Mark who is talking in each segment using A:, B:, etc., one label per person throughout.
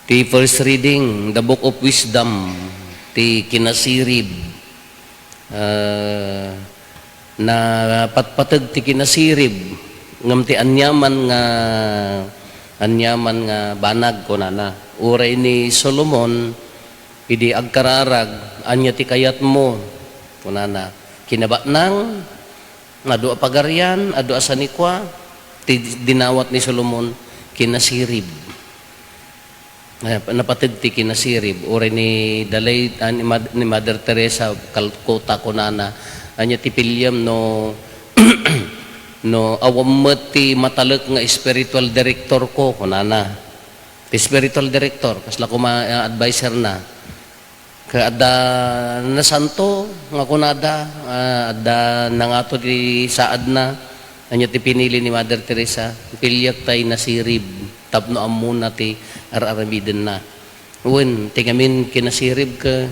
A: Ti first reading, the Book of Wisdom, ti kinasirib, na patpatag ti kinasirib, ngam ti anyaman nga banag ko na. Uray ni Solomon, idi agkararag, anya ti kayat mo, kunana. Kinaba nang, adu apagarian, adu asanikwa, ti dinawat ni Solomon, kinasirib. Napatid ti kinasirib uray ni dalay ni Mother Teresa Calcutta kunana anya ti pilyam no no awammet ti matalek nga spiritual director ko kunana ti spiritual director kasla ko ma-advisor na kaada na santo nga kunada adda nangato ti saad na anya ti pinili ni Mother Teresa pilyak tay nasirib tapno amuna ti araramiden na. Uwan, tingamin kinasirib ka,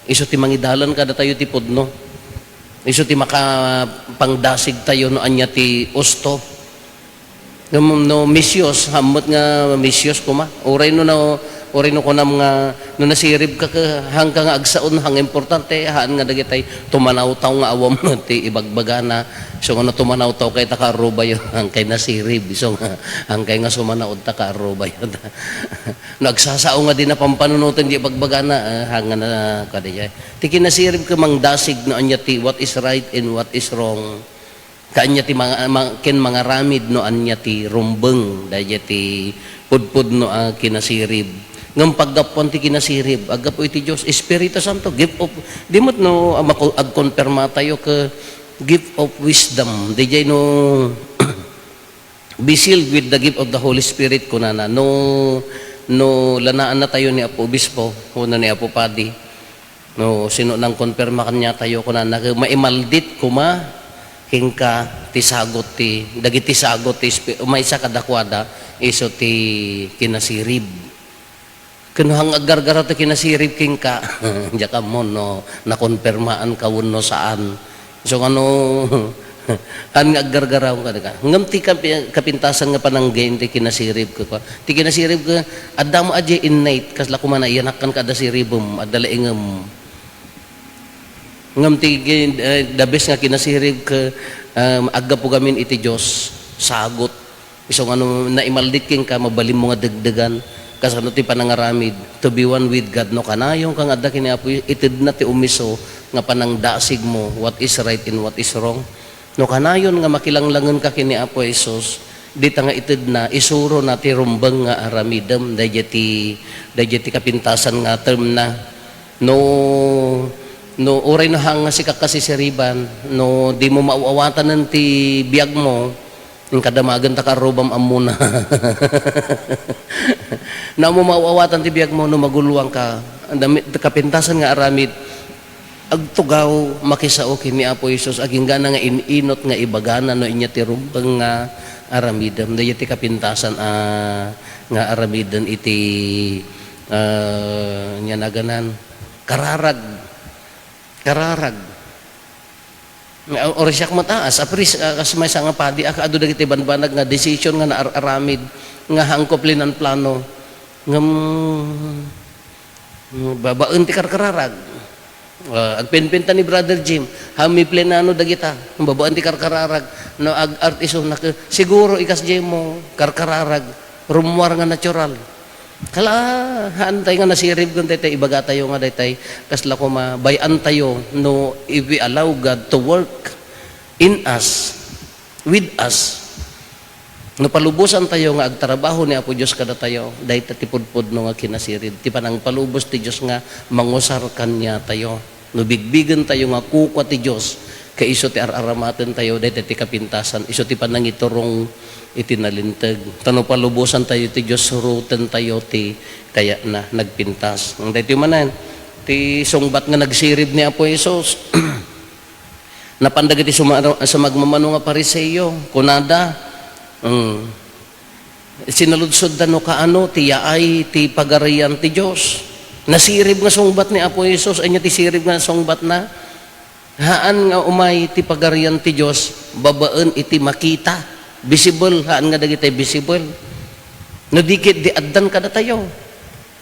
A: iso ti mangidalan kada tayo ti podno. Iso ti makapangdasig tayo no anya ti usto. No misyos, hamot nga misyos kuma. Uray no kunam nga, no nasirib ka hanggang agsaon, hang importante, haan nga dagitay, tumanaw-taw nga awam ti ibagbagana. So nga tumanaw-taw kay takarubay hang kay nasirib. So nga, hang kay nga sumanaod takarubay. Nagsasao nga din na pampanunutin di ibagbagana, hang nga na kadaya. Ti kinasirib ka mangdasig no anya ti what is right and what is wrong. Kaanya ti mga ramid no anya ti rumbeng daya ti pudpud no kinasirib. Ngam paggapon ti kinasirib, agapo iti Dios Espiritu Santo gift of dimot no agkonperma tayo ka gift of wisdom. Dijay no be sealed with the gift of the Holy Spirit kunana. No lanaan na tayo ni Apo Obispo, kuna ni Apo Padi. No sino nang konperma kanya tayo kunana maimaldit kuma hingka ti sagot ti dagiti sagot ti umaysa kadakwada iso ti kinasirib. Kunuhang agargara ti kinasirib hingka jaka mo no nakonpermaan kawuno saan. So ano an agargaraw ka ngam ti kapintasan nga pananggain ti kinasirib ko ti kinasirib ko adda mo adje innate kasla kumana iyanakkan kada siribum adala ingem ngam ti the best nga kinasirib ka agga po gamin iti Dios sagot isong ano naimaldit king ka mabalim mo nga dagdagan kasano ti panangaramid to be one with God no kanayong kang adda kini Apo itid na ti umiso nga panangdasig mo what is right and what is wrong no kanayon nga makilanglangan ka kini Apo Jesus dita nga itid na isuro na ti rumbang nga aramidem dayjeti kapintasan nga term na no uray no hang si kakasisiriban no di mo mauawatan ti biyag mo yung kadamagan takarubam amuna na mo mauawatan ti biyag mo no maguluang ka kapintasan nga aramid agtugaw makisao kini Apo Jesus aging gana nga ininot nga ibagana no inya ti rumbang nga aramidem dayjeti kapintasan nga aramiden iti nya naganan kararag or siya mataas apris kasmay sa nga padi adu dagiti banbanag nga decision nga naaramid nga hangkop linan plano ngam babaen ti karkararag agpenpenta ni Brother Jim hami plenano dagita babaen ti karkararag no artiso na siguro ikas Jim mo karkararag rumwar nga natural kala hantay nga nasirib kun tay ibaga tayo nga daytay kasla ko mabayan tayo no if we allow God to work in us with us no palubusan tayo nga agtrabaho ni Apo Dios kada tayo dayta ti pudpud no nga kinasirib ti panang palubos ti Dios nga mangusar kanya tayo no bigbigen tayo nga kukwa ti Dios kay iso ti araramaten tayo dayta ti kapintasan iso ti panangiturong itinalintag tano palubusan tayo ti Dios suruten tayo ti kaya na nagpintas ang dayto manan ti sungbat nga nagsirib ni Apo Jesus napandag iti sa magmamano nga pariseyo kunada sinaludsod no kaano ti yaay ti pagarian ti Dios nasirib nga sungbat ni Apo Jesus anya ti sirib nga sungbat na haan nga umay ti pagarian ti Dios babaen iti makita visible haan nga dagiti visible No dikit di addan kada tayo.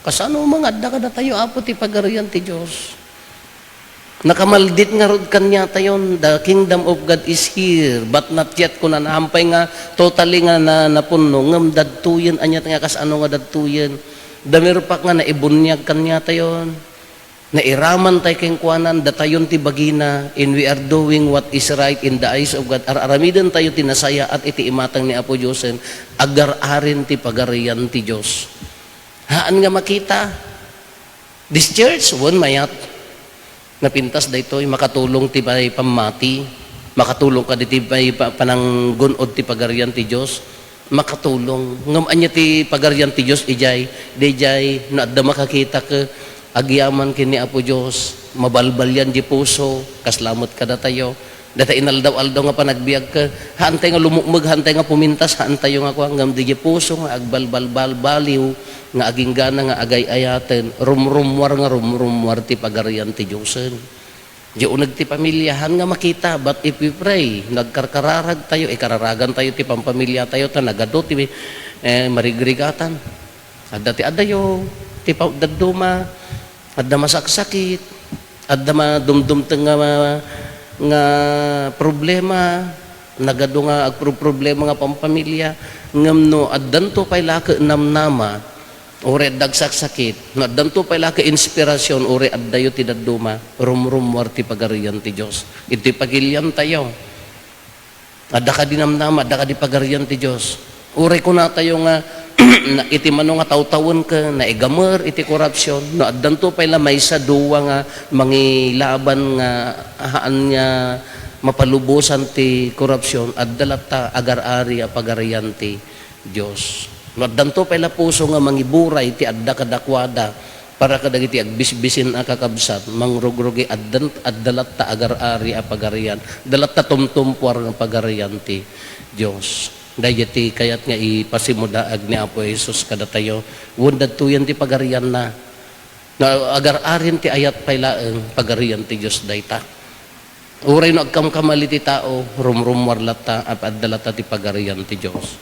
A: Kasano mga adda kada tayo apo ti pagarian ti Dios. Nakamaldit nga rod kanya tayon, the kingdom of God is here, but not yet kuna nahampay nga totally nga napuno, ngam dadtuyen anya nga kasano nga dadtuyen. Damir pa nga naibunyag kanya tayon. Nairaman tayo keng kuanan, datayon ti bagina, and we are doing what is right in the eyes of God. Aramidan tayo tinasaya at iti imatang ni Apo Diyosen, agar-arin ti pagarian ti Diyos. Haan nga makita, this church, one mayat, napintas daytoy makatulong ti pamati, makatulong ka ti panang gunod ti pagarian ti Dios, makatulong ngam anya ti pagarian ti Dios dijay no adda makakita ka agyaman kini Apo Dios, mabalbalyan di puso, kaslamot kada tayo. Data inaldaw-aldaw nga panagbiag ka, hantay nga lumukmag, hantay nga pumintas, hantay nga kuha, ngam di puso nga agbalbalbal baliw, nga aging gana nga agay-ayaten, rumrumwar ti pagarian ti Diyosen. Di unag ti pamilyahan nga makita, but if we pray, nagkarkararag tayo, kararagan tayo ti pampamilya tayo, nagado ti marigrigatan. Adda ti adayo, ti daduma, adda masaksakit, adda madumdum nga problema, nagado nga problema nga pampamilya, ngam no addanto pay laka namnama, ore dagsak sakit, no addanto pay laka inspirasyon, ore addayo ti dadduma, rumrumwar ti pagarian ti Dios. Iti pagilyan tayo. Adda ka dinamnama, adda ka di pagarian ti Dios. Ure ko na tayo nga na iti mano nga tawtawon ka na igamer iti korupsyon, no addanto pay la may sa duwa nga mangilaban nga haan nga mapalubosan ti korupsyon, addalata agar-ari a pagarian ti Dios. No addanto pay la puso nga mangiburay ti adda kadakwada para kadagiti agbisbisin a kakabsat, mangrugrugi addalata agar-ari a pagarian, dalata tumtumpuar nga pagarian ti Dios. Dayati kayat nga ipasimudaag ni Apo Jesus kada tayo, wundad tuyan ti pagarian na agar-arin ti ayat paylaeng pagarian ti Dios dayta. Uray no agkamkamali ti tao, rumrumwarlata at addalata ti pagarian ti Dios.